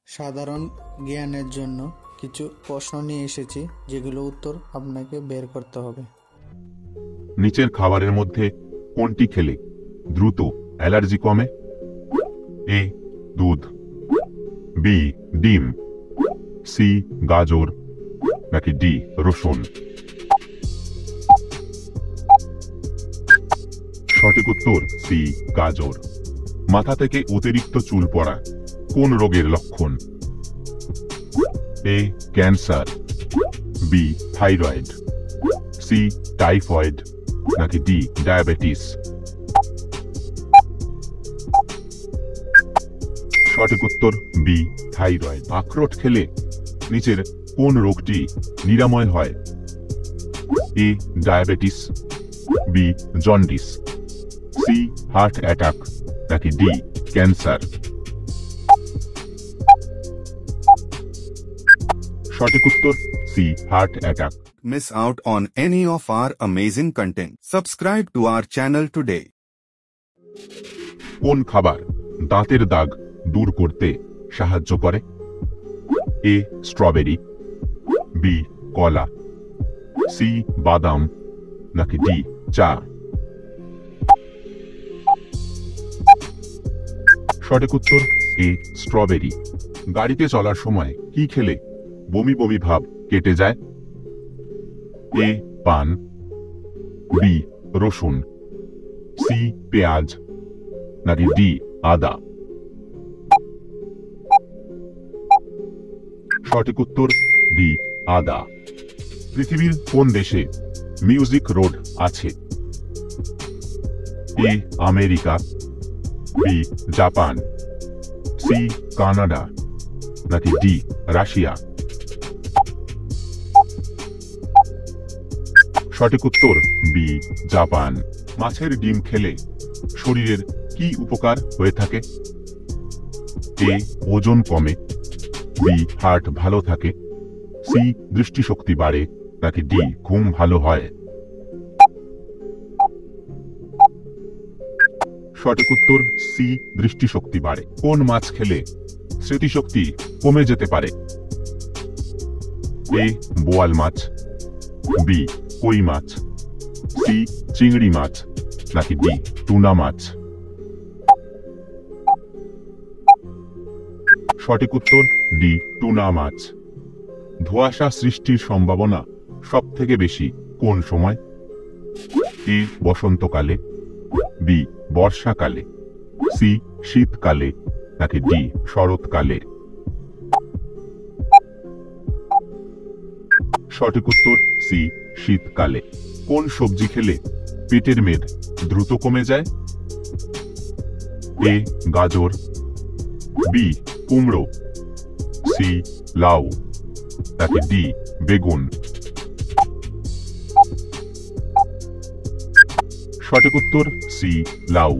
সাধারণ জ্ঞানের জন্য কিছু প্রশ্ন নিয়ে এসেছি, যেগুলো উত্তর আপনাকে বের করতে হবে। নিচের খাবারের মধ্যে কোনটি খেলে দ্রুত অ্যালার্জি কমে? এ দুধ, বি ডিম, সি গাজর, নাকি ডি রসুন? সঠিক উত্তর সি গাজর। মাথা থেকে অতিরিক্ত চুল পড়া কোন রোগের লক্ষণ? A cancer, B thyroid, C typhoid, নাকি ডি ডায়াবেটিস? সঠিক উত্তর বি থাইরয়েড। আখরোট খেলে নিচের কোন রোগটি নিরাময় হয়? A diabetes, B jaundice, C heart attack, নাকি ডি ক্যান্সার? সঠিক উত্তর C heart attack. Miss out on any of our amazing content. Subscribe to our channel today. কোন খাবার দাঁতের দাগ দূর করতে সাহায্য করে? এ স্ট্রবেরি, বি কলা, সি বাদাম, নাকি ডি চা? সঠিক উত্তর এ স্ট্রবেরি। গাড়িতে চলার সময় কি খেলে বমি বমি ভাব কেটে যায়? এ পান, বি রসুন, সি পেঁয়াজ, নাকি ডি আদা? সঠিক উত্তর ডি আদা। পৃথিবীর কোন দেশে মিউজিক রোড আছে? A America, B Japan, C Canada, নাকি ডি রাশিয়া? সঠিক উত্তর বি জাপান। মাছের ডিম খেলে শরীরের কি উপকার হয়ে থাকে? এ ওজন কমে, বি হার্ট ভালো থাকে, সি দৃষ্টিশক্তি বাড়ে, নাকি ডি ঘুম ভালো হয়? সঠিক উত্তর সি দৃষ্টিশক্তি বাড়ে। কোন মাছ খেলে স্মৃতিশক্তি কমে যেতে পারে? এ বোয়াল মাছ, বি কই মাছ, সি চিংড়ি মাছ, নাকি ডি টুনা মাছ? সঠিক উত্তর ডি টুনা মাছ। ধোঁয়াশা সৃষ্টির সম্ভাবনা সব থেকে বেশি কোন সময়? এ বসন্তকালে, বি বর্ষাকালে, সি শীতকালে, নাকি ডি শরৎকালে? সঠিক উত্তর সি শীতকালে। কোন সবজি খেলে পেটের মেদ দ্রুত কমে যায়? এ গাজর, বি কুমড়ো, সি লাউ, নাকি ডি বেগুন? সঠিক উত্তর সি লাউ।